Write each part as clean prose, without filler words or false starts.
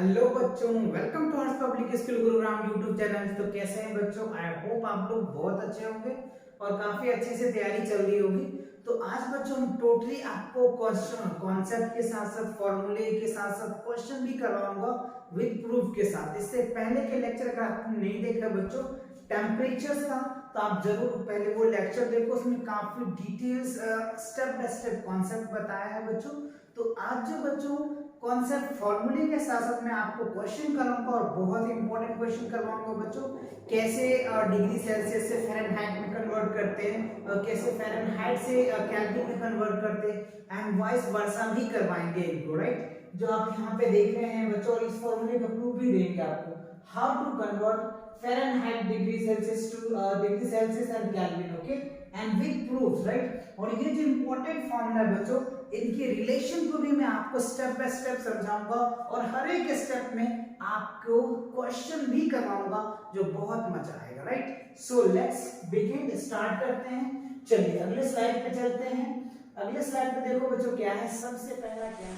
Hello बच्चों, welcome to Harsh public school Gurugram YouTube channel. तो कैसे हैं बच्चों? आई होप आप लोग बहुत अच्छे होंगे और काफी अच्छे से तैयारी चल रही होगी। तो आज बच्चों हम टोटली आपको क्वेश्चन कॉन्सेप्ट के साथ साथ फॉर्मूले के साथ साथ क्वेश्चन भी करवाऊंगा विद प्रूफ के साथ। इससे पहले के लेक्चर का आपने नहीं देखा बच्चों, टेम्परेचर था, तो आप जरूर पहले वो लेक्चर देखो, उसमें काफी details step by step concept बताया है बच्चों। तो आज जो बच्चों कॉन्सेप्ट फॉर्मूले के साथ साथ मैं आपको क्वेश्चन कराऊंगा और बहुत ही इंपॉर्टेंट क्वेश्चन करवाऊंगा बच्चों। कैसे डिग्री सेल्सियस से फ़ारेनहाइट में कन्वर्ट करते हैं, कैसे फ़ारेनहाइट से केल्विन में कन्वर्ट करते हैं एंड वाइस वर्सा भी करवाएंगे इनको, राइट। जो आप यहाँ पे देख रहे हैं बच्चों, और इस फॉर्मूले का प्रूफ भी देंगे आपको, how to convert Fahrenheit degree Celsius to degree Celsius and Kelvin, okay, and with proof, right. और ये जो इंपॉर्टेंट फॉर्मूला है बच्चों, इनके रिलेशन को भी मैं आपको स्टेप बाय स्टेप समझाऊंगा और हर एक स्टेप में आपको क्वेश्चन भी करवाऊंगा जो बहुत मजा आएगा, right. So let's begin, start करते हैं। चलिए अगले स्लाइड पे चलते हैं। अगले स्लाइड पे देखो बच्चों क्या है, सबसे पहला क्या है,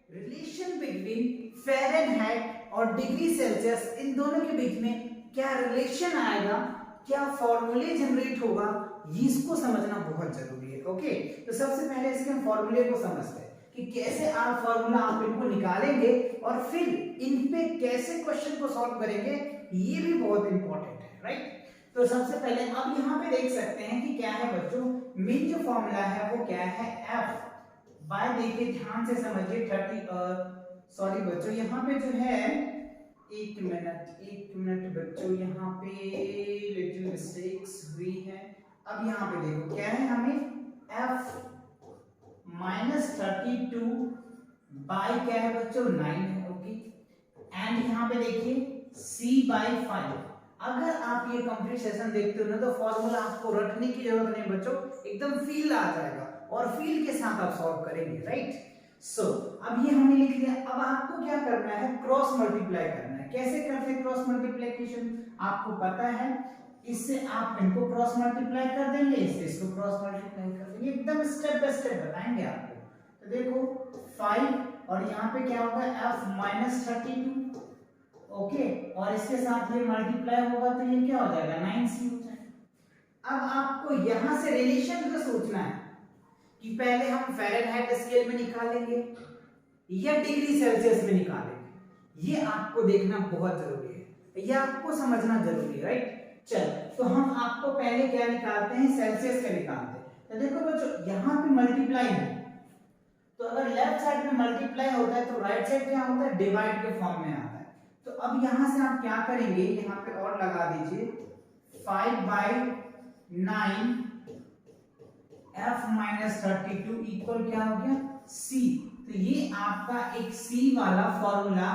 रिलेशन बिटवीन फ़ारेनहाइट और डिग्री सेल्सियस, इन दोनों के बीच में क्या रिलेशन आएगा, क्या फॉर्मूले जनरेट होगा, इसको समझना बहुत जरूरी है, ओके। तो सबसे पहले इसके हम फॉर्मूले को समझते हैं कि कैसे आप फॉर्मूला आप इनको निकालेंगे और फिर इन पे कैसे क्वेश्चन को सॉल्व करेंगे, ये भी बहुत इंपॉर्टेंट है, राइट। तो सबसे पहले अब यहाँ पे देख सकते हैं कि क्या है बच्चों, मेन जो फॉर्मूला है वो क्या है, एफ बाय, देखिए ध्यान से समझिए 30 सॉरी बच्चों, यहाँ पे जो है एक मिनट बच्चों, यहाँ पे लिटिल मिस्टेक्स हुई है। अब यहाँ पे देखो क्या है, हमें f -32 बाय क्या है बच्चों 9 है, ओके। एंड यहाँ पे देखिए c बाय 5। अगर आप ये कंप्लीट सेशन देखते हो ना, तो फॉर्मूला आपको रटने की जरूरत नहीं बच्चों, एकदम फील आ जाएगा और फील के साथ आप सॉल्व करेंगे, राइट। सो अब ये हमने लिख लिया। अब आपको क्या करना है, क्रॉस मल्टीप्लाई करना है। कैसे करते हैं क्रॉस मल्टीप्लिकेशन, आपको पता है। इससे आप इनको क्रॉस मल्टीप्लाई कर देंगे, इससे इसको क्रॉस मल्टीप्लाई कर देंगे, एकदम स्टेप बाय स्टेप बताएंगे आपको। तो देखो 5 और यहाँ पे क्या होगा f -32, ओके, और इसके साथ ये मल्टीप्लाई होगा तो ये क्या हो जाएगा 9c हो जाएगा। अब आपको यहां से रिलेशन को सोचना है कि पहले हम फ़ारेनहाइट स्केल में निकालेंगे या डिग्री सेल्सियस में निकालेंगे, ये आपको देखना बहुत जरूरी है, ये आपको समझना जरूरी है, राइट। चल, तो हम आपको पहले क्या निकालते हैं, सेल्सियस का निकालते हैं। तो देखो बच्चों यहाँ पे मल्टीप्लाई है, तो अगर लेफ्ट साइड में मल्टीप्लाई होता है तो राइट साइड क्या होता है, डिवाइड के फॉर्म में आता है। तो अब यहां से आप क्या करेंगे, यहाँ पे और लगा दीजिए 5/9 f-32 इक्वल क्या हो गया c। तो ये आपका एक c वाला फॉर्मूला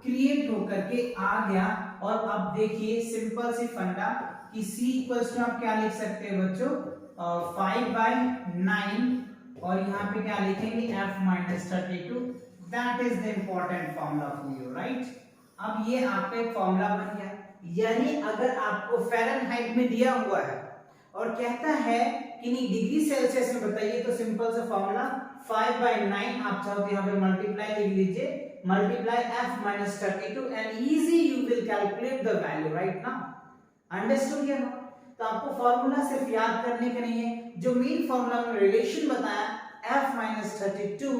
क्रिएट होकर के आ गया। और अब देखिए सिंपल सी फंडा कि c इक्वल्स टू आप क्या लिख सकते हैं बच्चों, 5/9 और यहाँ पे क्या लिखेंगे f-32। That is the important formula for you, right. अब ये आपका एक फॉर्मूला बन गया। यानी अगर आपको फ़ारेनहाइट में दिया हुआ है और कहता है कि नहीं डिग्री सेल्सियस में बताइए, तो सिंपल सा फॉर्मूला 5/9, आप चाहो तो यहाँ पे मल्टीप्लाई लिख लीजिए, multiply f-32 and easy you will calculate the value, right ना। अंडरस्टूड या ना। तो आपको फॉर्मूला सिर्फ याद करने का नहीं है, जो मेन फॉर्मूला में रिलेशन बताया f-32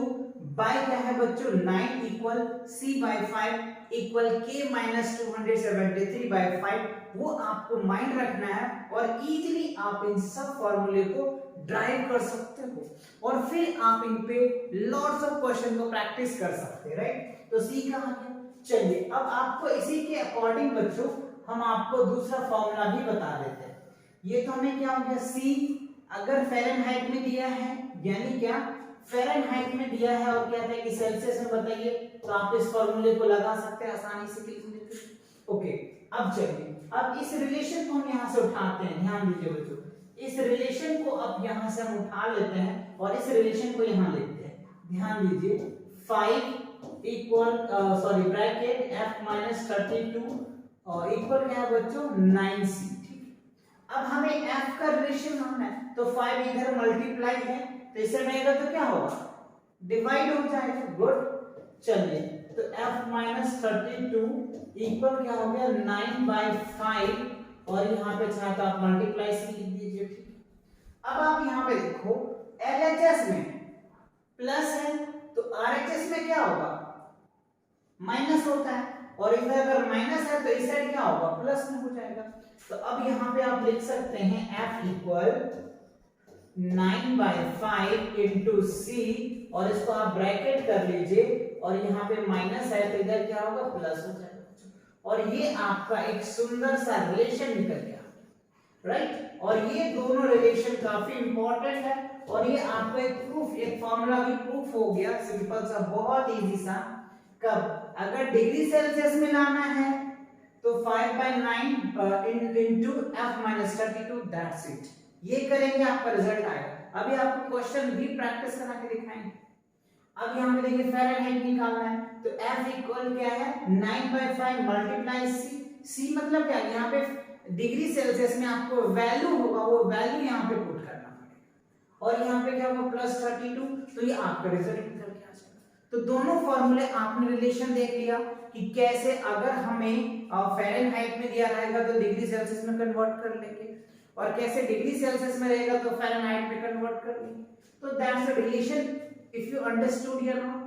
बाय क्या है बच्चों 9 इक्वल c/5 इक्वल k-273/5, वो आपको माइंड रखना है और इजीली आप इन सब फॉर्मूले को ड्राइव कर सकते हो और फिर आप इन पे लॉट्स ऑफ क्वेश्चन को प्रैक्टिस कर सकते हैं, राइट। तो सी का आ गया। चलिए अब आपको इसी के अकॉर्डिंग बच्चों हम आपको दूसरा फॉर्मूला भी बता देते हैं। ये तो हमें क्या हो गया, सी अगर फ़ारेनहाइट में दिया है, यानी क्या फ़ारेनहाइट में दिया है और कहते हैं कि सेल्सियस में बताइए, तो आप इस फॉर्मूले को लगा सकते हैं आसानी से, ओके। अब चलिए अब इस रिलेशन को हम यहाँ से उठाते हैं, ध्यान दीजिए बच्चों, इस रिलेशन को अब यहाँ से हम उठा लेते हैं और इस रिलेशन को यहाँ लिखते हैं। ध्यान दीजिए 5 equal sorry bracket f-32 equal क्या है बच्चों 9c, ठीक। अब हमें f का रिलेशन मानना है, तो 5 इधर मल्टीप्लाई है तो इससे रहेगा तो क्या होगा, डिवाइड हो जाएगा। गुड, चलिए तो f माइनस 32 इक्वल क्या हो गया 9/5 और यहाँ पे चाहे तो आप मल्टीप्लाई से लिख दीजिए। ठीक, अब आप यहाँ पे देखो LHS में प्लस है तो RHS में क्या होगा, माइनस होता है, और इधर अगर माइनस है तो इस साइड क्या होगा, प्लस में हो जाएगा। तो अब यहाँ पे आप लिख सकते हैं f इक्वल 9/5 इंटू सी, और इसको आप ब्रैकेट कर लीजिए, और यहाँ पे माइनस है तो इधर क्या होगा, प्लस हो जाएगा। और ये आपका एक सुंदर सा रिलेशन निकल गया, राइट। और ये दोनों रिलेशन काफी इंपॉर्टेंट है, और ये आपका एक प्रूफ, एक फॉर्मूला भी प्रूफ हो गया, सिंपल सा, बहुत इजी सा। कब, अगर डिग्री सेल्सियस में लाना है तो 5/9 into f minus 32, that's it. ये करेंगे आपका रिजल्ट आएगा। अभी आपको क्वेश्चन भी प्रैक्टिस करा के दिखाएंगे। अब यहाँ पे देखिए फ़ारेनहाइट निकालना है, तो f इक्वल क्या है 9/5 मल्टीप्लाई c मतलब क्या, यहाँ पे डिग्री सेल्सियस में आपको वैल्यू होगा, वो वैल्यू यहाँ पे पुट करना पड़ेगा, और यहाँ पे क्या होगा +32, तो ये आपका रिजल्ट निकल के आ जाएगा। तो दोनों फॉर्मूले आपने रिलेशन देख लिया कि कैसे अगर हमें फ़ारेनहाइट में दिया रहेगा तो डिग्री सेल्सियस में कन्वर्ट कर लेंगे, और कैसे डिग्री सेल्सियस में रहेगा तो फ़ारेनहाइट में कन्वर्ट कर लेंगे। तो that's the relation, if you understood या नॉट।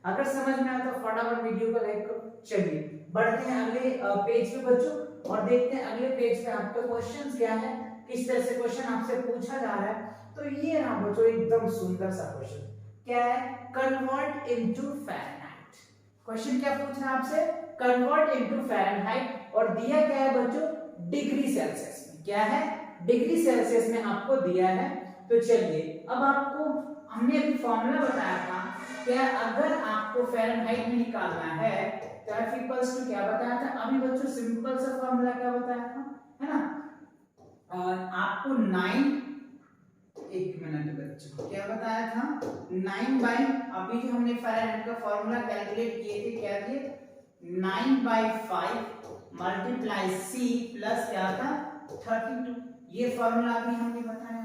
अगर समझ में आया तो फटाफट वीडियो को लाइक करो। चलिए बढ़ते हैं अगले पेज पे बच्चों, और देखते हैं अगले पेज पे आपका क्वेश्चंस क्या है, किस तरह से क्वेश्चन आपसे पूछा जा रहा है। तो ये रहा बच्चों एकदम सुंदर सा क्वेश्चन, क्या है, कन्वर्ट इनटू फ़ारेनहाइट। क्वेश्चन क्या पूछ रहा है आपसे, कन्वर्ट इनटू फ़ारेनहाइट, और दिया क्या है बच्चों, डिग्री सेल्सियस में। क्या है, डिग्री सेल्सियस में आपको दिया है। तो चलिए अब आपको हमने अभी फॉर्मूला बताया था, क्या अगर आपको फ़ारेनहाइट में निकालना है तो F इक्वल्स टू क्या बताया था अभी बच्चों, सिंपल सा फॉर्मूला क्या बताया था, है ना, आपको 9, एक मिनट बच्चों, क्या बताया था 9 अभी जो हमने फ़ारेनहाइट का फॉर्मूला कैलकुलेट किए थे, क्या थे 9/5 मल्टीप्लाई c प्लस क्या था 32, ये फॉर्मूला अभी हमने बताया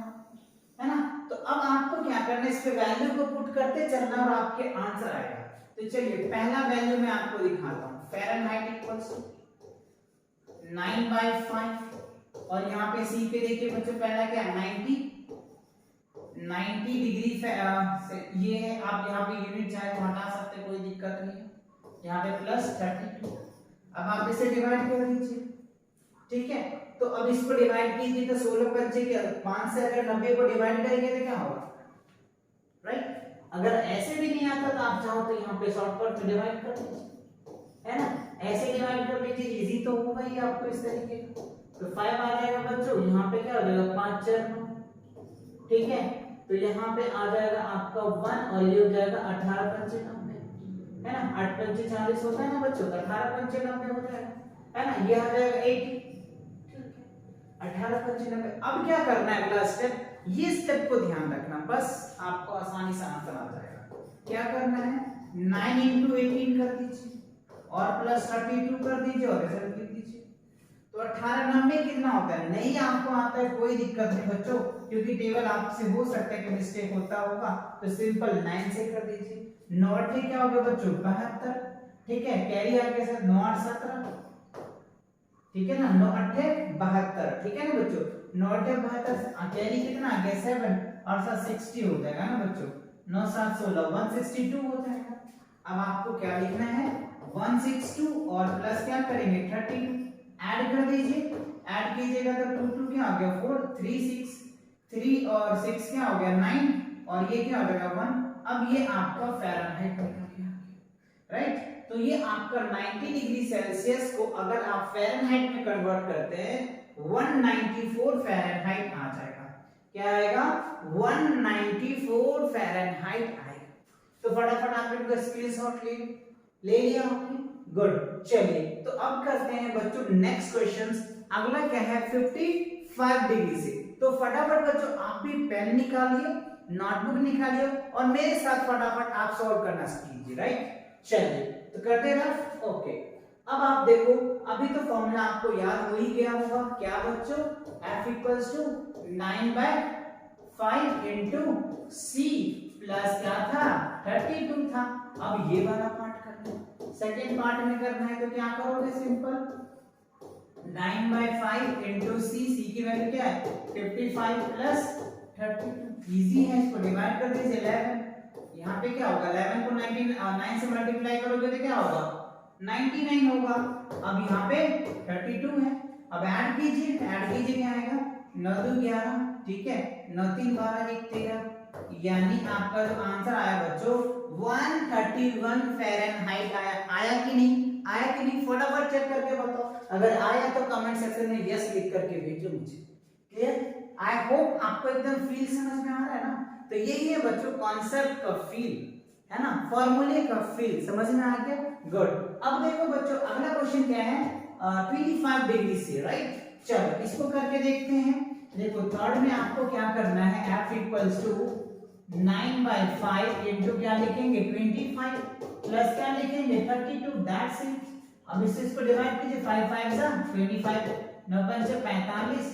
है ना। तो अब आपको क्या करना है, इस पे वैल्यू को पुट करते चलना और आपके आंसर आएगा। तो चलिए पहला वैल्यू मैं आपको दिखाता हूं, फ़ारेनहाइट इक्वल्स 9/5, और यहाँ पे सी पे देखिए बच्चों पहला क्या है 90 डिग्री ये है, आप यहाँ पे यूनिट चाहे तो हटा सकते, कोई दिक्कत नहीं है। यहाँ पे +32, अब आप इसे डिवाइड कर दीजिए, ठीक है। तो अब इसको डिवाइड कीजिए तो 16 पंचे के 5 से अगर 90 को डिवाइड करेंगे तो क्या होगा, राइट। अगर ऐसे भी नहीं आता तो आप चाहो तो यहाँ पे शॉर्टकट में डिवाइड कर लीजिए, है ना, ऐसे डिवाइड कर लीजिए, इजी तो होगा ही आपको इस तरीके का। तो 5 आ जाएगा बच्चों, यहाँ पे क्या हो जाएगा 5 4 9, ठीक है। तो यहाँ पे आ जाएगा आपका 1, और ये हो जाएगा 18 पंचे 90, है ना, 8 पंचे 40 होता है ना बच्चों, 18 पंचे 90 हो जाएगा, है ना, ये आ जाएगा 80, 18 पंचे 90। अब क्या करना है अगला स्टेप, ये स्टेप को ध्यान रखना, बस आपको आसानी से आंसर आ जाएगा। क्या करना है 9 इंटू 18 कर दीजिए, और +32 कर दीजिए, और रिजल्ट लिख दीजिए। तो 18 90 कितना होता है, नहीं आपको आता है कोई दिक्कत नहीं बच्चों, क्योंकि टेबल आपसे हो सकता है कि मिस्टेक होता होगा, तो सिंपल 9 से कर दीजिए। 9 8 क्या हो गया बच्चों 72, ठीक है, कैरी आगे से 9 8 17, ठीक है ना, 9 8 72, ठीक है ना बच्चों, 9 8 72, कैरी कितना आ गया 7, और 60 हो जाएगा ना बच्चों, 9 7 16 162 हो जाएगा। अब आपको क्या लिखना है 162, और प्लस क्या करेंगे 32, ऐड कर दीजिए, ऐड कीजिएगा तो 2 2 क्या हो गया 4, 3 6, 3 और 6 क्या हो गया 9, और ये क्या हो जाएगा 1। अब ये आपका फ़ारेनहाइट निकल गया, राइट। तो ये आपका 90 डिग्री सेल्सियस को अगर आप फ़ारेनहाइट में कन्वर्ट करते हैं 194 फ़ारेनहाइट आ जाएगा। क्या आएगा 194 फ़ारेनहाइट आएगा। तो फटाफट आप इनका स्क्रीनशॉट ले लिया आपने, गुड। चलिए तो अब करते हैं बच्चों नेक्स्ट क्वेश्चंस। अगला क्या है 55 डिग्री से। तो फटाफट बच्चों आप भी पेन निकालिए, नोटबुक निकालिए, और मेरे साथ फटाफट आप सॉल्व करना सीखिए, राइट। चलिए तो करते हैं, ओके। अब आप देखो, अभी तो फॉर्मूला आपको याद हो ही गया होगा, क्या बच्चों, F equals to 9/5 into C plus क्या था 32 था। अब ये वाला पार्ट करना है, सेकेंड पार्ट में करना है, तो क्या करोगे, सिंपल 9/5 इंटू सी, सी की वैल्यू क्या है 55 प्लस 32, इजी है, इसको डिवाइड कर दीजिए 11, यहाँ पे क्या होगा 11 को 9 से मल्टीप्लाई करोगे तो क्या होगा 99 होगा। अब यहाँ पे 32 है, अब ऐड कीजिए, क्या आएगा 9 2 11, ठीक है, 9 3 12 1 13, यानी आपका जो आंसर आया बच्चों 131 फ़ारेनहाइट आया कि नहीं, फटाफट चेक करके बताओ, अगर आया तो कमेंट सेक्शन में यस लिख करके भेजो मुझे। क्लियर, आई होप आपको एकदम फील समझ में आ रहा है ना। तो यही है बच्चों कॉन्सेप्ट का फील, है ना, फॉर्मूले का फील समझ में आ गया, गुड। अब देखो बच्चों अगला क्वेश्चन क्या है, 25 डिग्री से, राइट, चलो इसको करके देखते हैं। देखो थर्ड में आपको क्या करना है, f इक्वल्स टू 9/5 इंटू क्या लिखेंगे 25 प्लस क्या लिखेंगे 32, दैट्स इट। अब इसको डिवाइड कीजिए, 5 5 जा 25, 9 5 45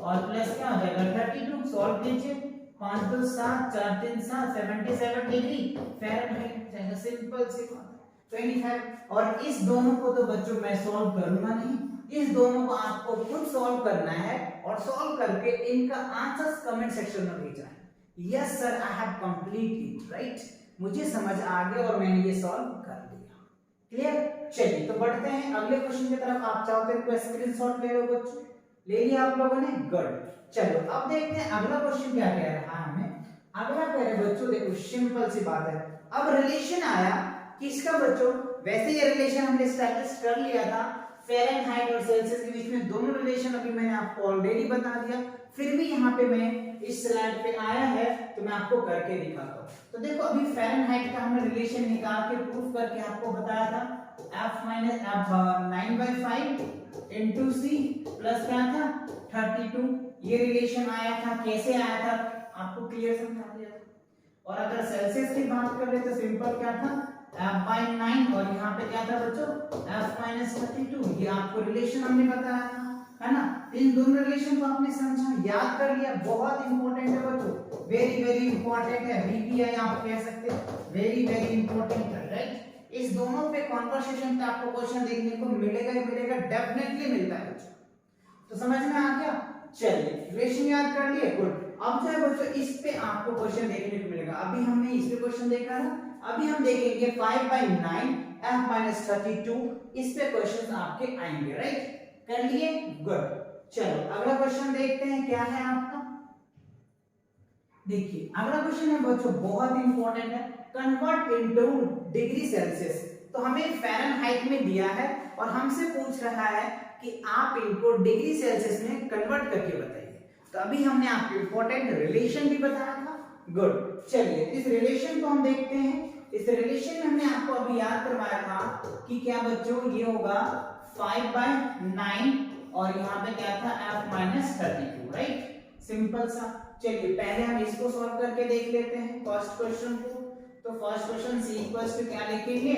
और प्लस क्या हो जाएगा 32, सॉल्व कीजिए, 5 2 7 4 3 7 77 डिग्री फ़ारेनहाइट जाएगा, सिंपल सी बात 25। और इस दोनों को तो बच्चों मैं सॉल्व करूंगा नहीं, इस दोनों को आपको खुद सॉल्व करना है और सॉल्व करके इनका आंसर्स कमेंट सेक्शन में भेजना है। Yes sir I have complete it, right, मुझे समझ आ गया और मैंने ये सॉल्व कर लिया। क्लियर, चलिए तो बढ़ते हैं अगले क्वेश्चन की तरफ। आप चाहते हैं तो स्क्रीनशॉट ले लो बच्चों, ले लिया आप लोगों ने, गुड। चलो अब देखते हैं अगला क्वेश्चन क्या कह रहा है हमें। अगला कह रहे बच्चों, देखो सिंपल सी बात है, अब रिलेशन आया किसका बच्चों, वैसे ये रिलेशन हमने एस्टैब्लिश कर लिया था फ़ारेनहाइट और सेल्सियस के बीच में, दोनों रिलेशन अभी मैंने आपको ऑलरेडी बता दिया, फिर भी यहाँ पे मैं इस स्लाइड पे आया है तो मैं आपको करके दिखाता हूँ। तो देखो अभी फ़ारेनहाइट का हमने रिलेशन निकाल के प्रूफ करके आपको बताया था, f minus 9/5 into C plus क्या था 32, ये रिलेशन आया था, कैसे आया था आपको क्लियर समझा दिया था। और अगर सेल्सियस की बात कर ले तो सिंपल क्या था f/9 और यहाँ पे क्या था बच्चों f-32, ये आपको रिलेशन हमने बताया था, है ना। इन दोनों रिलेशन को आपने समझा, याद कर लिया, बहुत इंपॉर्टेंट है बच्चों, वेरी वेरी इंपॉर्टेंट है, बीपीआई आप कह सकते हैं, वेरी वेरी इंपॉर्टेंट है, राइट। इस दोनों पे कॉन्वर्सेशन पे आपको क्वेश्चन देखने को मिलेगा ही मिलेगा, डेफिनेटली मिलता है बच्चों, तो समझ में आ गया। चलिए रिलेशन याद कर लिए, गुड। अब जो है बच्चों इस पे आपको क्वेश्चन देखने को मिलेगा, अभी हमने इस पे क्वेश्चन देखा ना, अभी हम देखेंगे 5/9 f-32, इस पे क्वेश्चन आपके आएंगे, राइट, कर लिए, गुड। चलो अगला क्वेश्चन देखते हैं क्या है आपका। देखिए अगला क्वेश्चन है बच्चों बहुत इंपॉर्टेंट है, कन्वर्ट इनटू डिग्री सेल्सियस। तो हमें फ़ारेनहाइट में दिया है और हमसे पूछ रहा है कि आप इनको डिग्री सेल्सियस में कन्वर्ट करके बताइए। तो अभी हमने आपको इंपॉर्टेंट रिलेशन भी बताया था, गुड। चलिए इस रिलेशन को हम देखते हैं। इस रिलेशन में हमने आपको अभी याद करवाया था कि क्या बच्चों ये होगा 5/9 और यहाँ पे क्या था f-32, राइट, सिंपल सा। चलिए पहले हम इसको सॉल्व करके देख लेते हैं फर्स्ट क्वेश्चन को। तो first question c equals to क्या लिखेंगे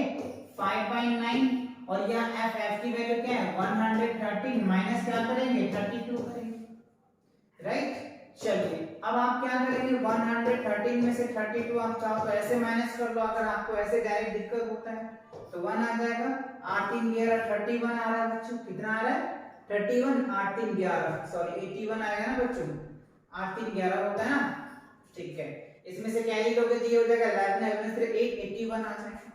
5/9 और यहाँ f की वैल्यू क्या है 113 माइनस क्या करेंगे 32 करेंगे, राइट। चलिए अब आप क्या करेंगे 113 में से 32 आप चाहो तो ऐसे माइनस कर लो, अगर आपको ऐसे डायरेक्ट दिक्कत होता है तो 1 आ जाएगा, 8 3 11 31 आ रहा है बच्चों, कितना आ रहा है 31, 8 3 11 सॉरी 81 आएगा ना बच्चों, 8 3 11 होता है ना, ठीक है। इसमें से क्या ही लोगे दिए हो जाएगा 11 11 से 8 81 आ जाएगा।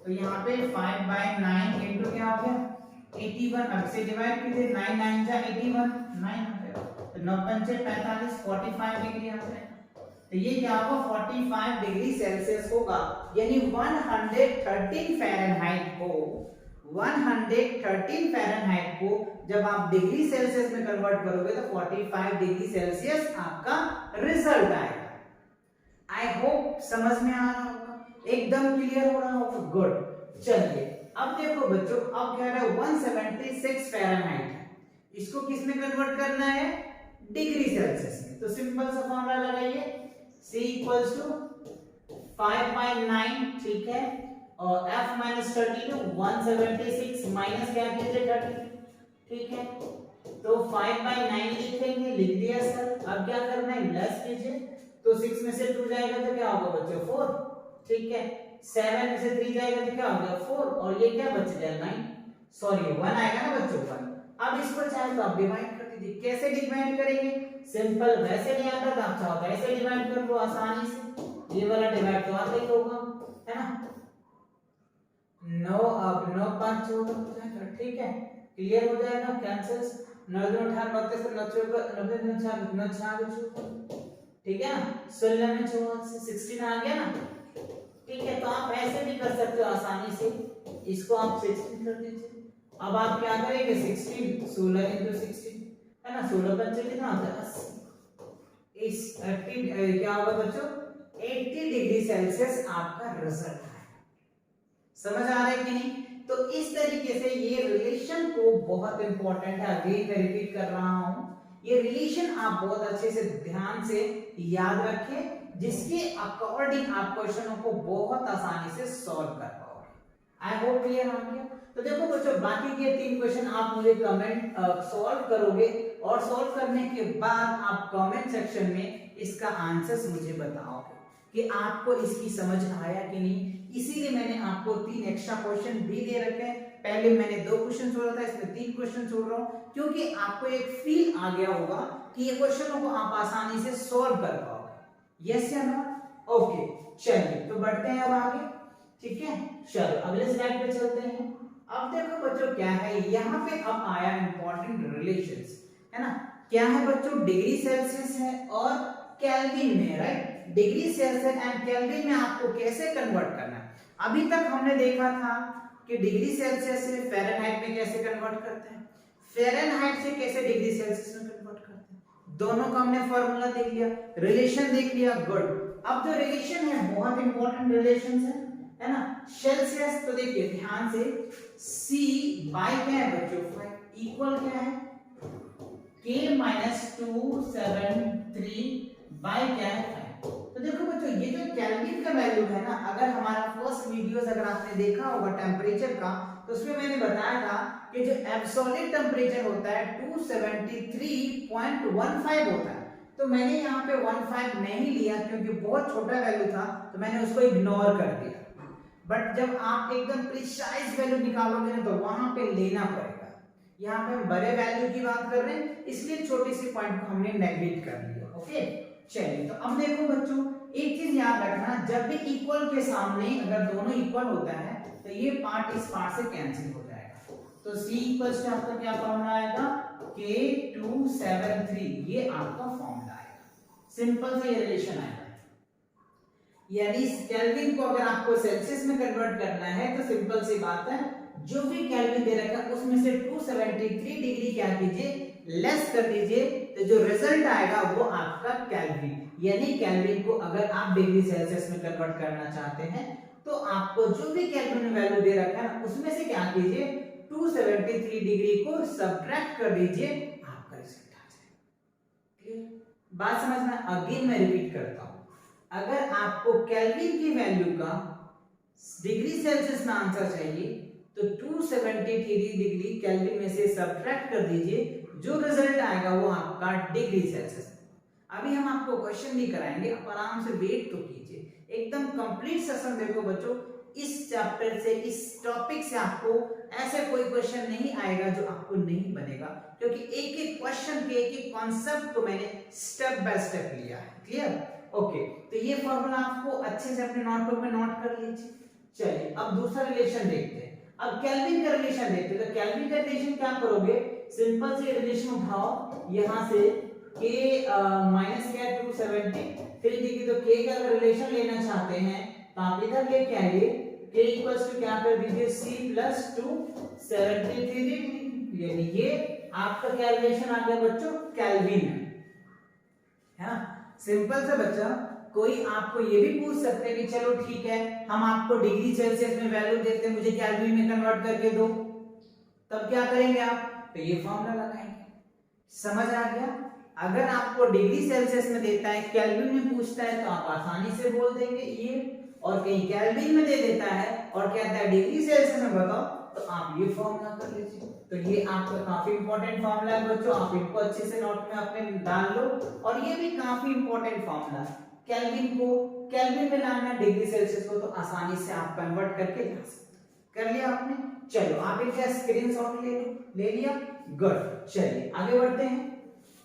तो यहाँ पे 5/9 इनटू क्या हो गया 81, अब से डिवाइड कीजिए 9 9 जा 81, 9 आ जाएगा, तो 9 5 45 45 डिग्री आ जाएगा। तो ये क्या होगा 45 डिग्री सेल्सियस होगा, यानी 113 फ़ारेनहाइट को 113 फ़ारेनहाइट को जब आप डिग्री सेल्सियस में कन्वर्ट करोगे तो 45 डिग्री सेल्सियस आपका रिजल्ट आएगा। आई होप समझ में आ रहा होगा, एकदम क्लियर हो रहा होगा, गुड। चलिए अब देखो बच्चों, अब कह रहा है 176 फ़ारेनहाइट है, इसको किस में कन्वर्ट करना है डिग्री सेल्सियस में। तो सिंपल सा फॉर्मूला लगाइए, C इक्वल्स टू 5/9, ठीक है, और f माइनस 32 176 माइनस क्या कीजिए 30, ठीक है। तो 5/9 लिखेंगे, लिख दिया सर। अब क्या करना है, लेस कीजिए। तो 6 में से 2 जाएगा तो क्या होगा बच्चों 4, ठीक है। 7 में से 3 जाएगा तो क्या होगा 4, और ये क्या बच गया 9, सॉरी 1 आएगा ना बच्चों 1। अब इसको चाहे तो आप डिवाइड कर दीजिए। कैसे डिवाइड करेंगे, सिंपल वैसे नहीं आता तो आप चाहो वैसे डिवाइड कर लो आसानी से। ये वाला डिवाइड तो आता ही होगा, है ना। 9 अब 9 5 14 हो जाएगा, ठीक है। क्लियर हो जाएगा, कैंसिल्स। 9 2 18 32 90 90 90, ठीक है ना। 16 में 4 से 16 आ गया ना, ठीक है। तो आप ऐसे भी कर सकते हो आसानी से, इसको आप 16 कर दीजिए। अब आप क्या करेंगे 16 16 into 16 है ना, 16 पंचे कितना होता है 80। इस 80 क्या होगा बच्चों 80 डिग्री सेल्सियस आपका रिजल्ट है। समझ आ रहा है कि नहीं। तो इस तरीके से ये रिलेशन को बहुत इंपॉर्टेंट है, अगेन मैं रिपीट कर रहा हूं। ये रिलेशन आप बहुत अच्छे से ध्यान से याद रखें, जिसके अकॉर्डिंग आप क्वेश्चनों को बहुत आसानी से सॉल्व कर पाओगे। आई होप क्लियर हो गया। तो देखो बच्चों, बाकी के 3 क्वेश्चन आप मुझे कमेंट सॉल्व करोगे, और सॉल्व करने के बाद आप कमेंट सेक्शन में इसका आंसर्स मुझे बताओगे कि आपको इसकी समझ आया कि नहीं। इसीलिए मैंने आपको 3 एक्स्ट्रा क्वेश्चन भी दे रखे हैं। पहले मैंने 2 क्वेश्चन छोड़ा था, इसमें 3 क्वेश्चन छोड़ रहा हूं, क्योंकि आपको एक फील आ गया होगा कि ये क्वेश्चनों को आप आसानी से सॉल्व कर पाओगे। यस या नो, ओके। चलिए तो बढ़ते हैं अब आगे, ठीक है। चलो अगले स्लाइड पे चलते हैं। अब देखो बच्चों क्या है, यहाँ पे अब आया इंपॉर्टेंट रिलेशंस, है ना। क्या है बच्चों, डिग्री सेल्सियस है और केल्विन में, right. Degree Celsius and kelvin में आपको कैसे कन्वर्ट करना है। अभी तक हमने देखा था कि डिग्री सेल्सियस से फ़ारेनहाइट में कैसे कन्वर्ट करते हैं, फ़ारेनहाइट से कैसे डिग्री सेल्सियस में कन्वर्ट करते हैं। दोनों का हमने फार्मूला देख लिया, रिलेशन देख लिया, गुड। अब जो रिलेशन है बहुत इंपॉर्टेंट रिलेशन है ना। सेल्सियस तो देखिए ध्यान से, C बाय क्या है बच्चों 5 इक्वल क्या है K माइनस 273 बाय क्या है 5। तो देखो बच्चों, ये जो केल्विन का वैल्यू है ना, अगर हमारा फर्स्ट वीडियोस अगर आपने देखा होगा टेम्परेचर का, तो उसमें मैंने बताया था कि जो एब्सोल्यूट टेम्परेचर होता है 273.15 होता है। तो मैंने यहाँ पे 15 नहीं लिया क्योंकि बहुत छोटा वैल्यू था, तो मैंने उसको इग्नोर कर दिया। बट जब आप एकदम प्रिसाइज वैल्यू निकालोगे ना, तो वहां पे लेना पड़ेगा। यहाँ पे हम बड़े वैल्यू की बात कर रहे हैं, इसलिए छोटी सी पॉइंट को हमने नेगलेक्ट कर दिया। ओके चलिए, तो अब देखो बच्चों, एक चीज याद रखना, जब भी इक्वल के सामने अगर दोनों इक्वल होता है तो ये पार्ट इस पार्ट से कैंसिल हो जाएगा। तो C इक्वल्स टू आपका क्या फॉर्मूला आएगा K273, ये आपका फॉर्मूला आएगा। सिंपल सा ये रिलेशन आएगा। यानी केल्विन को अगर आपको सेल्सियस में कन्वर्ट करना है तो सिंपल सी बात है, जो भी केल्विन दे रखा है उसमें से 273 डिग्री क्या कीजिए लेस कर दीजिए, तो जो रिजल्ट आएगा वो आपका केल्विन। यानी केल्विन को अगर आप डिग्री सेल्सियस में कन्वर्ट करना चाहते हैं तो आपको जो भी केल्विन वैल्यू दे रखा है उसमें से क्या कीजिए 273 डिग्री को सब्ट्रैक्ट कर दीजिए, आपका रिजल्ट आ जाएगा। क्लियर बात समझना। अगेन मैं रिपीट करता हूं, अगर आपको केल्विन की वैल्यू का डिग्री सेल्सियस में आंसर चाहिए तो 273 डिग्री केल्विन में से सब्ट्रैक्ट कर दीजिए, जो रिजल्ट आएगा वो आपका डिग्री सेल्सियस। अभी हम आपको क्वेश्चन भी कराएंगे, आप आराम से वेट तो कीजिए। एकदम कंप्लीट सेशन देखो बच्चों, इस चैप्टर से इस टॉपिक से आपको ऐसे कोई क्वेश्चन नहीं आएगा जो आपको नहीं बनेगा, क्योंकि एक एक क्वेश्चन के एक एक कॉन्सेप्ट को मैंने स्टेप बाय स्टेप लिया है। Clear okay. तो ये फॉर्मूला आपको अच्छे से अपने नोटबुक में नोट कर लीजिए। चलिए अब दूसरा रिलेशन देखते हैं। अब केल्विन का रिलेशन देखते हैं। तो केल्विन का रिलेशन क्या करोगे, सिंपल से रिलेशन उठाओ, यहां से k माइनस क्या 273 डिग्री, तो k का अगर रिलेशन लेना चाहते हैं तो आप इधर लेके आइए, k इक्वल्स टू क्या कर दीजिए c प्लस 273 डिग्री, यानी ये आपका क्या रिलेशन आ गया बच्चों केल्विन है ना। सिंपल सा बच्चा, कोई आपको ये भी पूछ सकते हैं कि चलो ठीक है हम आपको डिग्री सेल्सियस में वैल्यू देते हैं, मुझे केल्विन में कन्वर्ट करके दो, तब क्या करेंगे आप, तो ये फॉर्मूला लगाएंगे। समझ आ गया। अगर आपको डिग्री सेल्सियस में देता है केल्विन में पूछता है तो आप आसानी से बोल देंगे ये, और कहीं केल्विन में दे देता है और कहता है डिग्री सेल्सियस में बताओ, तो आप ये फॉर्मूला कर लीजिए। तो ये आपका काफी इंपॉर्टेंट फॉर्मूला है बच्चों, आप इनको अच्छे से नोट में अपने डाल लो। और ये भी काफी इंपॉर्टेंट फॉर्मूला है, केल्विन को केल्विन में लाना, डिग्री सेल्सियस को तो आसानी से आप कन्वर्ट करके ला सकते। कर लिया आपने? चलो आप इनका स्क्रीनशॉट ले लो। ले लिया? गुड। चलिए आगे बढ़ते हैं।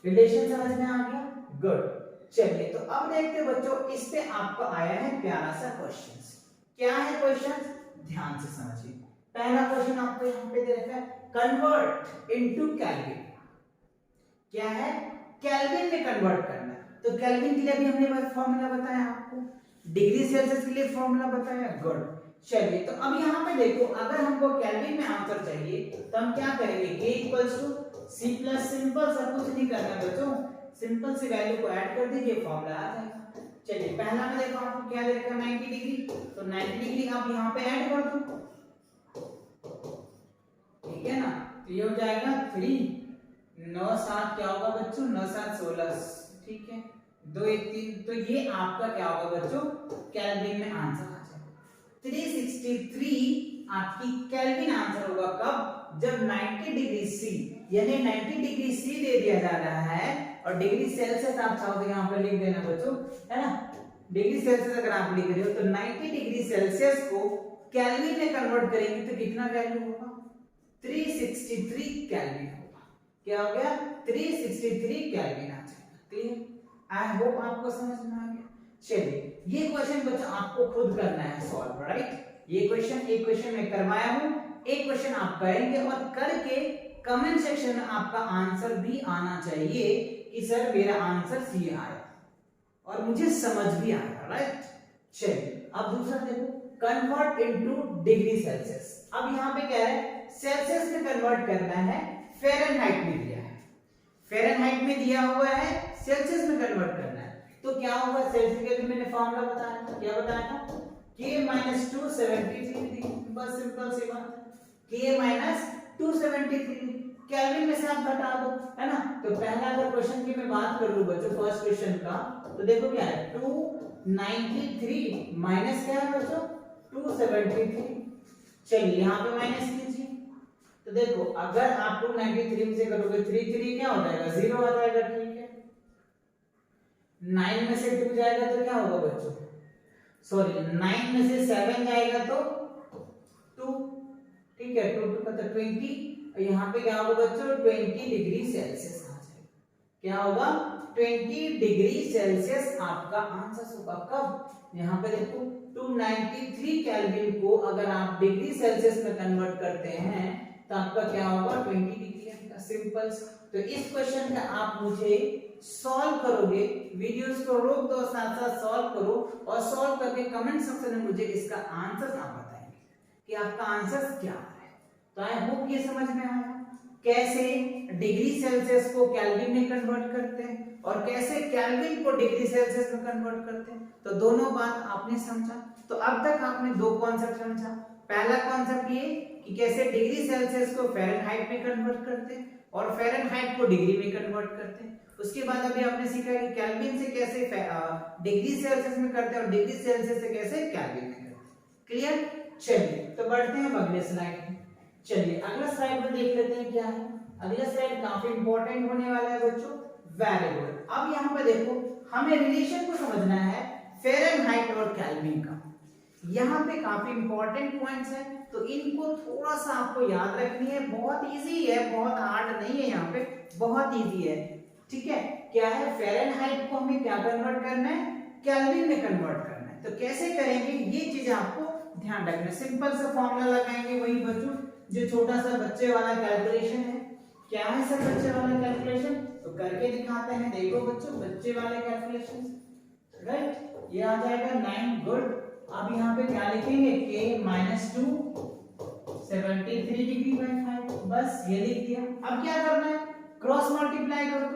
रिलेशन समझ में आ गया? गुड। चलिए तो अब देखते हैं बच्चों, इस पे आपका आया है प्यारा सा क्वेश्चन। क्या है क्वेश्चन? ध्यान से समझिए। पहला क्वेश्चन आपको यहाँ पे दे रखा है, कन्वर्ट इनटू केल्विन। क्या है? केल्विन में कन्वर्ट करना है। तो केल्विन के लिए भी हमने फॉर्मूला बताया आपको, डिग्री सेल्सियस के लिए फॉर्मूला बताया। गुड। चलिए तो अब यहाँ पे देखो, अगर हमको केल्विन में आंसर चाहिए तो हम क्या करेंगे, K equals to C plus, simple सा, कुछ नहीं करना बच्चों, सिंपल सी वैल्यू को ऐड कर दीजिए, फॉर्मूला आ जाएगा। चलिए पहला में देखो आपको क्या दे रखा है, 90 डिग्री, तो 90 डिग्री आप यहाँ पे ऐड कर दो, ठीक है ना। तो ये हो जाएगा 3 9 7, क्या होगा बच्चों, 9 7 16, ठीक है, 2 1 3। तो ये आपका क्या होगा बच्चों, केल्विन में आंसर आ जाएगा 363। आपकी केल्विन आंसर होगा कब, जब 90 डिग्री सी, यानी 90 डिग्री सी दे दिया जा रहा है और डिग्री सेल्सियस आप चाहो तो यहाँ पर लिख देना बच्चों, है ना। डिग्री सेल्सियस अगर आप लिख रहे हो तो 90 डिग्री सेल्सियस को केल्विन में कन्वर्ट करेंगे तो कितना वैल्यू होगा, 363 केल्विन होगा। क्या हो गया, 363 केल्विन आ जाएगा। क्लियर? आई होप आपको समझ में आ गया। चलिए ये क्वेश्चन बच्चों आपको खुद करना है सॉल्व, राइट। ये क्वेश्चन एक क्वेश्चन मैं करवाया हूं, एक क्वेश्चन आप करेंगे और करके कमेंट सेक्शन में आपका आंसर भी आना चाहिए कि सर मेरा आंसर सी आया और मुझे समझ भी आया, राइट। चलिए अब दूसरा देखो, कन्वर्ट इनटू डिग्री सेल्सियस। अब यहाँ पे क्या है, सेल्सियस में कन्वर्ट करना है, फ़ारेनहाइट में दिया है, फ़ारेनहाइट में दिया हुआ है, सेल्सियस में कन्वर्ट करना है। तो क्या होगा, सेल्सियस के लिए मैंने फॉर्मूला बताया था, क्या बताया था, K - 273, बस सिंपल सी बात, K - 273, केल्विन में से आप घटा दो, है ना। तो पहला अगर क्वेश्चन की मैं बात कर लूं बच्चों, फर्स्ट क्वेश्चन का, तो देखो क्या है, 293 माइनस क्या है बच्चों, 273। चलिए यहाँ पे माइनस कीजिए, तो देखो अगर आप 293 में से करोगे 3 3 क्या हो जाएगा, 0 आ जाएगा, ठीक है। 9 में से 2 जाएगा तो क्या होगा बच्चों, सॉरी 9 में से 7 जाएगा तो 2, ठीक है, 2 2 का 20, और यहाँ पे क्या होगा बच्चों, 20 डिग्री सेल्सियस आ जाएगा। क्या होगा, 20 डिग्री सेल्सियस आपका आंसर होगा। कब, यहाँ पे देखो 293 केल्विन को अगर आप डिग्री सेल्सियस में कन्वर्ट करते हैं तो आपका क्या होगा, 20 डिग्री आएगा, सिंपल। तो इस क्वेश्चन का आप मुझे सॉल्व करोगे, वीडियोस को रोक दो, साथ साथ सॉल्व करो, और सॉल्व करके कमेंट सेक्शन में मुझे इसका आंसर आप बताएंगे कि आपका आंसर क्या है। तो आई होप ये समझ में आया कैसे डिग्री सेल्सियस को केल्विन में कन्वर्ट करते हैं और कैसे केल्विन को डिग्री सेल्सियस में कन्वर्ट करते हैं। तो दोनों बात आपने समझा। तो अब तक आपने दो कॉन्सेप्ट समझा। पहला कॉन्सेप्ट ये कि कैसे डिग्री सेल्सियस को फ़ारेनहाइट में कन्वर्ट करते हैं और फ़ारेनहाइट को डिग्री में कन्वर्ट करते हैं। उसके बाद अभी आपने सीखा कि केल्विन से कैसे डिग्री सेल्सियस में करते हैं और डिग्री सेल्सियस से कैसे केल्विन में करते हैं। क्लियर? चलिए तो बढ़ते हैं अगले स्लाइड में। चलिए अगला स्लाइड में देख लेते हैं क्या है। अगला स्लाइड काफी इंपॉर्टेंट होने वाला है बच्चों, वेरिएबल। अब यहाँ पे देखो हमें रिलेशन को समझना है फ़ारेनहाइट और केल्विन का। यहाँ पे काफी इंपॉर्टेंट पॉइंट्स हैं, तो इनको थोड़ा सा आपको याद रखनी है। बहुत इजी है, बहुत हार्ड नहीं है, यहाँ पे बहुत इजी है, ठीक है। क्या है, फ़ारेनहाइट को हमें क्या कन्वर्ट करना है, केल्विन में कन्वर्ट करना है। तो कैसे करेंगे ये चीज आपको ध्यान रखना है। सिंपल सा फॉर्मूला लगाएंगे, वही बच्चों जो छोटा सा बच्चे वाला कैलकुलेशन है। क्या है सर बच्चे वाला कैलकुलेशन, तो करके दिखाते हैं। देखो बच्चों बच्चे वाले कैलकुलेशन, राइट, ये आ जाएगा 9, गुड। अब यहाँ पे क्या लिखेंगे, K - 273 डिग्री बाई 5, बस ये लिख दिया। अब क्या करना है, क्रॉस मल्टीप्लाई कर दो,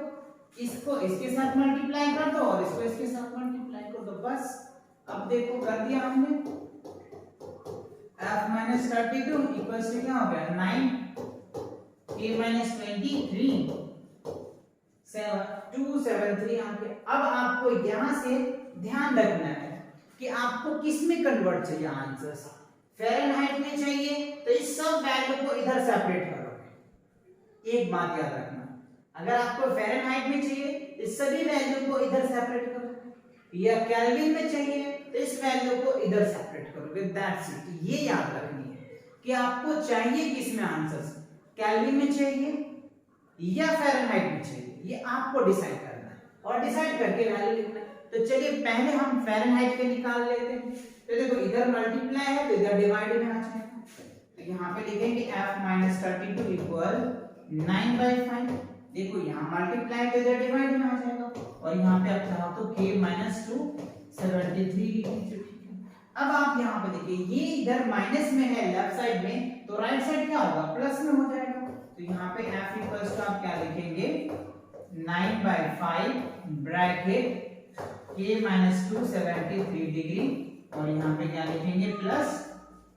इसको इसके साथ मल्टीप्लाई कर दो और इसको इसके साथ मल्टीप्लाई कर दो, बस। अब देखो कर दिया हमने, f - 32 इक्वल्स टू क्या हो गया 9, K - 23 273 आ गया। अब आपको यहां से ध्यान रखना है कि आपको किस में कन्वर्ट चाहिए आंसर्स, फ़ारेनहाइट में चाहिए तो इस सब वैल्यू को इधर सेपरेट करोगे। एक बात याद रखना, अगर आपको फ़ारेनहाइट में चाहिए तो इस सभी वैल्यू को इधर सेपरेट करोगे, या केल्विन में चाहिए तो इस वैल्यू को इधर सेपरेट करोगे। That's it. ये याद रखनी है कि आपको चाहिए किस में आंसर्स, केल्विन में चाहिए या फ़ारेनहाइट में चाहिए, ये आपको डिसाइड करना है और डिसाइड करके वैल्यू लिखना है। तो चलिए पहले हम फ़ारेनहाइट के निकाल लेते हैं। तो देखो इधर मल्टीप्लाई है तो इधर डिवाइड में आ जाएगा, तो यहाँ पे लिखेंगे f - 32 इक्वल 9/5। देखो यहाँ मल्टीप्लाई तो इधर डिवाइड में आ जाएगा, और यहाँ पे आप चाहो तो k - 2 73 लिख लीजिए। अब आप यहाँ पे देखिए ये इधर माइनस में है लेफ्ट साइड में, तो राइट साइड क्या होगा, प्लस में हो जाएगा। तो यहाँ पे f इक्वल्स टू आप क्या लिखेंगे 9/5 ब्रैकेट k - 2 73 डिग्री, और यहाँ पे क्या लिखेंगे प्लस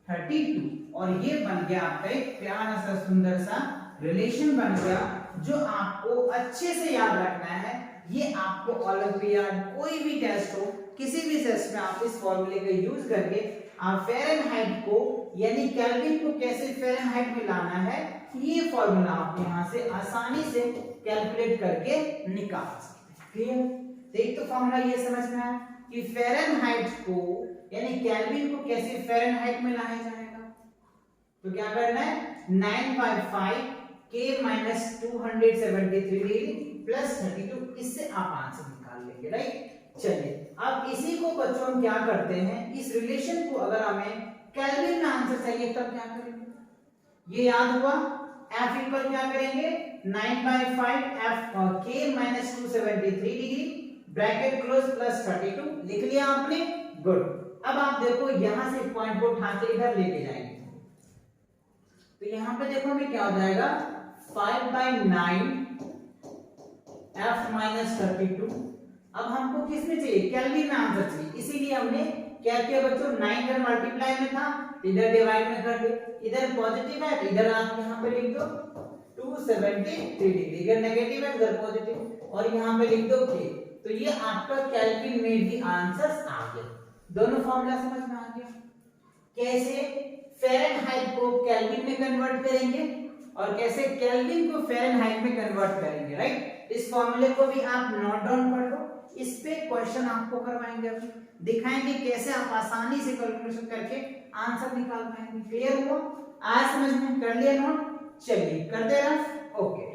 32, और ये बन गया आपका एक प्यारा सा सुंदर सा रिलेशन बन गया जो आपको अच्छे से याद रखना है। ये आपको ओलंपियाड कोई भी टेस्ट हो, किसी भी टेस्ट में आप इस फॉर्मूले का यूज करके आप फ़ारेनहाइट को यानी केल्विन को कैसे फ़ारेनहाइट में लाना है, ये फॉर्मूला आप यहां से आसानी से कैलकुलेट करके निकाल सकते हैं। क्लियर? देख तो फॉर्मूला ये समझ में आया कि फ़ारेनहाइट को यानी केल्विन को कैसे फ़ारेनहाइट में लाया जाएगा। तो क्या करना है 9/5 k - 273 डिग्री प्लस 32, इससे आप आंसर निकाल लेंगे। राइट? चलिए अब इसी को बच्चों हम क्या करते हैं, इस रिलेशन को अगर हमें केल्विन में आंसर चाहिए तब क्या करेंगे, ये याद हुआ। f इक्वल क्या करेंगे 9/5 f k - 273 degree bracket close plus 32 लिख लिया आपने। गुड। अब आप देखो यहां से पॉइंट को उठा के इधर लेके जाएंगे, तो यहां पे देखो हमें क्या हो जाएगा 5/9 f - 32। अब हमको किस में चाहिए, केल्विन में आंसर चाहिए, इसीलिए हमने क्या किया बच्चों 9 इधर मल्टीप्लाई में था, इधर डिवाइड में कर दिया। इधर पॉजिटिव है तो इधर आप यहां पे लिख दो 273 डिग्री, इधर नेगेटिव है इधर पॉजिटिव, और यहां पे लिख दो k। तो ये आपका केल्विन में भी आंसर्स आ गया। दोनों फॉर्मूला समझ में आ गया कैसे फ़ारेनहाइट को केल्विन में कन्वर्ट करेंगे और कैसे केल्विन को फ़ारेनहाइट में कन्वर्ट करेंगे। राइट? इस फॉर्मूले को भी आप नोट डाउन कर लो, इस पे क्वेश्चन आपको करवाएंगे, अभी दिखाएंगे कैसे आप आसानी से कैलकुलेशन करके आंसर निकाल पाएंगे। क्लियर हुआ? आज समझ में कर लिया नोट? चलिए कर दे रहा। ओके,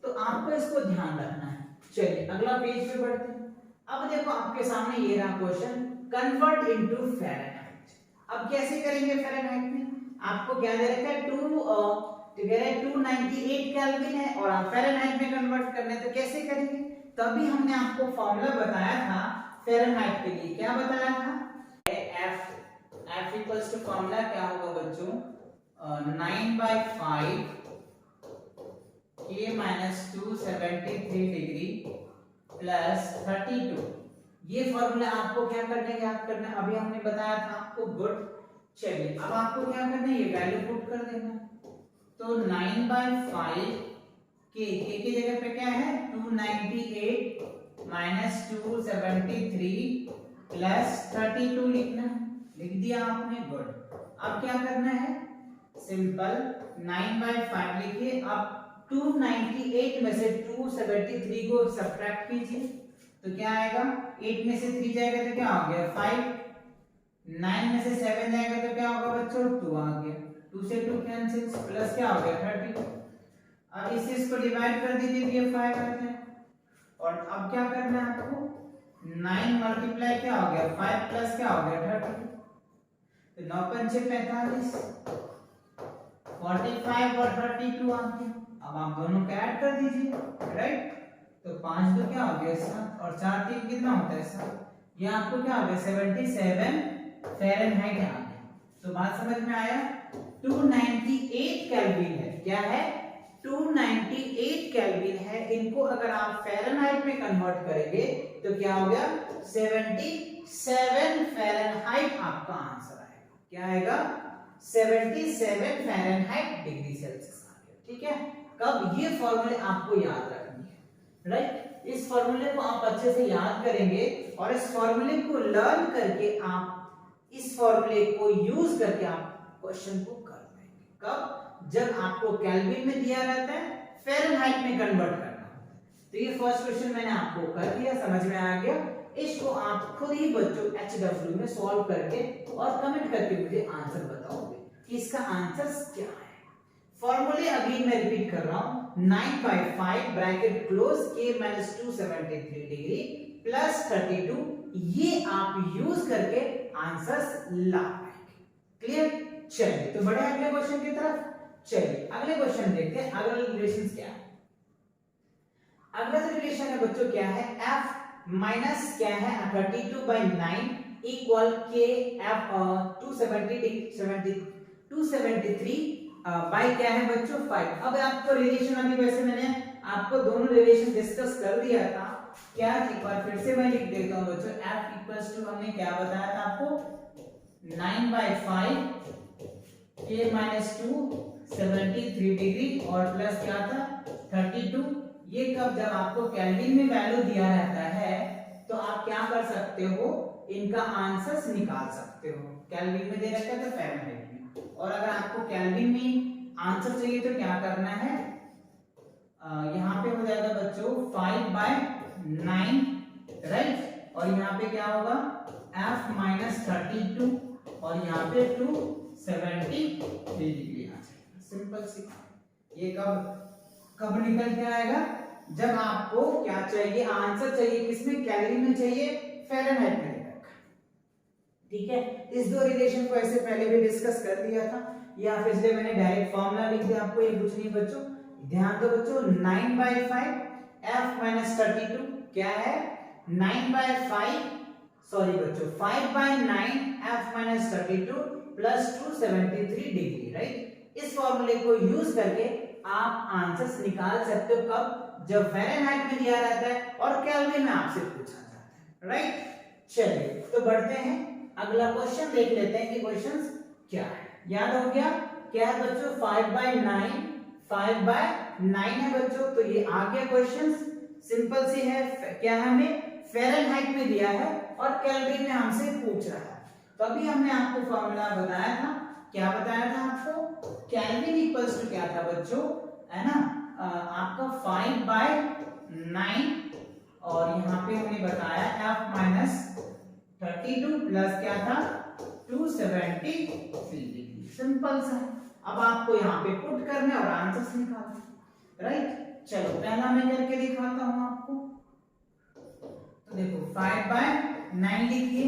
तो आपको इसको ध्यान रखना है। चलिए अगला पेज पे बढ़ते हैं। अब देखो आपके सामने ये रहा क्वेश्चन, कन्वर्ट इनटू फ़ारेनहाइट। अब कैसे करेंगे फ़ारेनहाइट में, आपको क्या दे रखा है 298 केल्विन है और आप फ़ारेनहाइट में कन्वर्ट करना है, तो कैसे करेंगे। तभी हमने आपको फॉर्मूला बताया था फ़ारेनहाइट के लिए, क्या बताया था f इक्वल्स टू फॉर्मूला क्या होगा बच्चों 9/5 k - 273 डिग्री प्लस 32। ये फॉर्मूला आपको क्या करना है, याद करना है, अभी हमने बताया था आपको। गुड। चलिए अब आपको क्या करना है, ये वैल्यू पुट कर देना। तो 9/5 k की जगह पे क्या है 298 माइनस 273 प्लस 32 लिखना है, लिख दिया आपने। गुड। अब क्या करना है, सिंपल 9/5 लिखिए। अब 298 में से 273 को सब्ट्रैक्ट कीजिए, तो क्या आएगा 8 में से 3 जाएगा तो क्या हो गया 5, 9 में से 7 जाएगा तो क्या होगा बच्चों 2 आ गया, 2 से 2 कैंसिल, प्लस क्या हो गया 30। अब इसे इसको डिवाइड कर दीजिए तो ये 5 आ जाए। और अब क्या करना है आपको 9 मल्टीप्लाई क्या हो गया 5 प्लस क्या हो गया 30, तो 9 × 5 = 45, 45 और 32 आ गया। अब आप दोनों को ऐड कर दीजिए। राइट? तो 5 तो क्या हो गया 7 और 4 3 कितना होता है 7, ये आपको क्या हो गया 77 फ़ारेनहाइट आ गया। तो बात समझ में आया। 298 केल्विन है, क्या है 298 केल्विन है। इनको अगर आप फ़ारेनहाइट में कन्वर्ट करेंगे तो क्या हो गया 77 फ़ारेनहाइट आपका आंसर आएगा। क्या आएगा 77 फ़ारेनहाइट डिग्री सेल्सियस आ गया। ठीक है? कब ये फॉर्मूले आपको याद रखनी है। राइट? इस फॉर्मूले को आप अच्छे से याद करेंगे और इस फॉर्मूले को लर्न करके आप इस फॉर्मूले को यूज करके आप क्वेश्चन को कर पाएंगे। कब? जब आपको केल्विन में दिया रहता है, फ़ारेनहाइट में कन्वर्ट करना होता है। तो ये फर्स्ट क्वेश्चन मैंने आपको कर दिया, समझ में आ गया। इसको आप खुद ही बच्चों HW में सॉल्व करके और कमेंट करके मुझे आंसर बताओगे कि इसका आंसर क्या है। फॉर्मूले अभी मैं रिपीट कर रहा हूं, 9/5 bracket close k - 273 degree plus 32, ये आप यूज करके आंसर्स ला पाएंगे। क्लियर? चलिए तो बढ़े अगले क्वेश्चन की तरफ। चलिए अगले क्वेश्चन देखते हैं, अगला रिलेशन क्या है। अगला जो रिलेशन है बच्चों क्या है, f माइनस क्या है 32/9 इक्वल k f 273 बाई क्या है बच्चों 5। अब आपको रिलेशन अभी वैसे मैंने आपको दोनों रिलेशन डिस्कस कर दिया था, क्या एक बार फिर से मैं लिख देता हूं बच्चों। f इक्वल्स टू हमने क्या बताया था आपको 9/5 k - 273 डिग्री और प्लस क्या था 32। ये कब? जब आपको केल्विन में वैल्यू दिया रहता है तो आप क्या कर सकते हो, इनका आंसर्स निकाल सकते हो। केल्विन में दे रखा है तो फ़ारेनहाइट में, और अगर आपको केल्विन में आंसर चाहिए तो क्या करना है, यहाँ पे हो जाएगा बच्चों 5/9 राइट, और यहाँ पे क्या होगा f - 32 और यहाँ पे 273 डिग्री आ जाएगा। सिंपल सी। ये कब निकल के आएगा, जब आपको क्या चाहिए, आंसर चाहिए किसमें, केल्विन में चाहिए, फ़ारेनहाइट में दे रखा है। ठीक है, इस दो रिलेशन को ऐसे पहले भी डिस्कस कर दिया था, या फिर इसलिए मैंने डायरेक्ट फॉर्मूला लिख दिया, आपको ये कुछ नहीं बच्चों। ध्यान दो बच्चों, 9/5 f - 32 क्या है 9/5 सॉरी बच्चों 5/9 f - 32 प्लस 273 डिग्री राइट। इस फॉर्मूले को यूज करके आप आंसर्स निकाल सकते हो। कब? जब फ़ारेनहाइट में दिया रहता है और केल्विन में आपसे पूछा जाता है राइट। चलिए तो बढ़ते हैं, अगला क्वेश्चन देख लेते हैं कि क्वेश्चंस क्या है। याद हो गया क्या है बच्चों, 5/9 है बच्चों, तो ये आ गया क्वेश्चन। सिंपल सी है, क्या है हमें फ़ारेनहाइट में दिया है और केल्विन में हमसे पूछ रहा है। तो अभी हमने आपको फॉर्मूला बताया था, क्या बताया था आपको, केल्विन इक्वल्स टू क्या था बच्चों, है ना, आपका 5/9 और यहाँ पे हमने बताया f - 32 प्लस क्या था 273 डिग्री। सिंपल सा। अब आपको यहाँ पे पुट करने और आंसर्स निकालने राइट। चलो पहला मैं करके दिखाता हूँ आपको। तो देखो 5/9 लिखिए,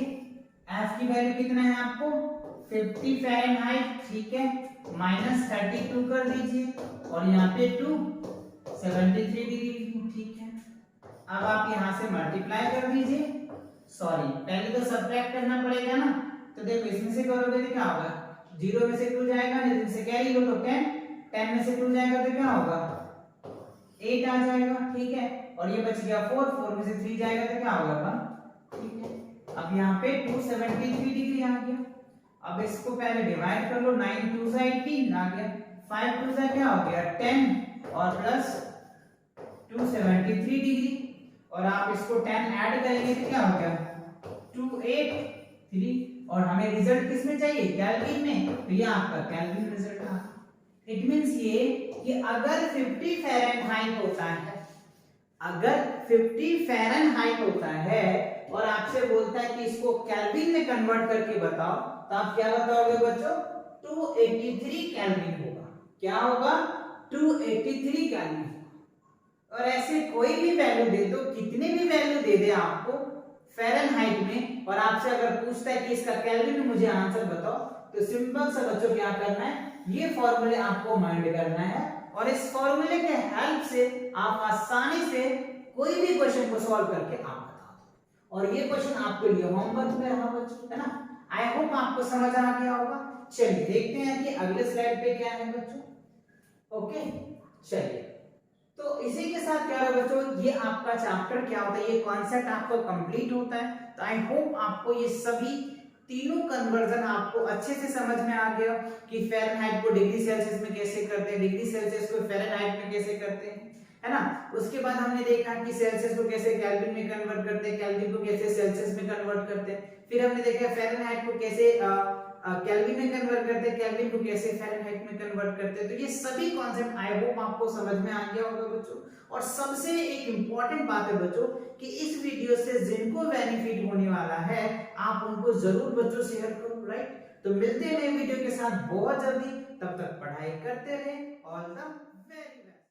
f की वैल्यू कितना है आपको 50 फ़ारेनहाइट, ठीक है, माइनस 32 कर दीजिए और यहाँ पे 273 डिग्री, ठीक है। अब आप यहाँ से मल्टीप्लाई कर दीजिए, सॉरी पहले तो सब्ट्रैक्ट करना पड़ेगा ना, तो देखो इसमें से करोगे तो क्या होगा, 0 में से 2 जाएगा, नहीं से कैरी लो तो 10, 10 में से 2 जाएगा तो क्या होगा 8 आ जाएगा, ठीक है, और ये बच गया 4, 4 में से 3 जाएगा तो क्या होगा 1, ठीक है। अब यहाँ पे 273 डिग्री आ गया। अब इसको पहले डिवाइड कर लो, 9 2 से 18 आ गया, 5 2 से क्या हो गया 10 और प्लस 273 डिग्री, और आप इसको 10 ऐड करेंगे तो क्या हो गया 283, और हमें रिजल्ट किसमें चाहिए केल्विन में, तो ये आपका केल्विन रिजल्ट आ गया। इट मींस ये कि अगर 50 फ़ारेनहाइट होता है, अगर 50 फ़ारेनहाइट होता है और आपसे बोलता है कि इसको केल्विन में कन्वर्ट करके बताओ, तो आप क्या बताओगे बच्चों 283 केल्विन होगा। क्या होगा 283 केल्विन। और ऐसे कोई भी वैल्यू दे दो, कितने भी वैल्यू दे दे आपको फ़ारेनहाइट में, और आपसे अगर पूछता है कि इसका केल्विन में मुझे आंसर बताओ, तो सिंपल सा बच्चों क्या करना है, ये फॉर्मूले आपको माइंड करना है, और इस फॉर्मूले के हेल्प से आप आसानी से कोई भी क्वेश्चन को सॉल्व करके आप बता दो। और ये क्वेश्चन आपके लिए होमवर्क में रहा बच्चों, है ना। आई होप आपको समझ आ गया होगा। चलिए देखते हैं कि अगले स्लाइड पे क्या है बच्चों। ओके चलिए, तो इसी के साथ क्या है बच्चों, ये आपका चैप्टर क्या होता है, ये कॉन्सेप्ट आपको कंप्लीट होता है। तो आई होप आपको ये सभी तीनों कन्वर्जन आपको अच्छे से समझ में आ गया कि फ़ारेनहाइट को डिग्री सेल्सियस में कैसे करते हैं, डिग्री सेल्सियस को फ़ारेनहाइट में कैसे करते हैं, है ना। उसके बाद हमने देखा कि सेल्सियस को कैसे केल्विन में कन्वर्ट करते हैं, केल्विन को कैसे सेल्सियस में कन्वर्ट करते हैं। फिर हमने देखा फ़ारेनहाइट को कैसे केल्विन में कन्वर्ट करते हैं, केल्विन को कैसे फ़ारेनहाइट में कन्वर्ट करते हैं। तो ये सभी कॉन्सेप्ट आई होप आपको समझ में आ गया होगा बच्चों। और सबसे एक इंपॉर्टेंट बात है बच्चों कि इस वीडियो से जिनको बेनिफिट होने वाला है आप उनको जरूर बच्चों शेयर करो, राइट। तो मिलते हैं नए वीडियो के साथ बहुत जल्दी, तब तक पढ़ाई करते रहें। All the very best.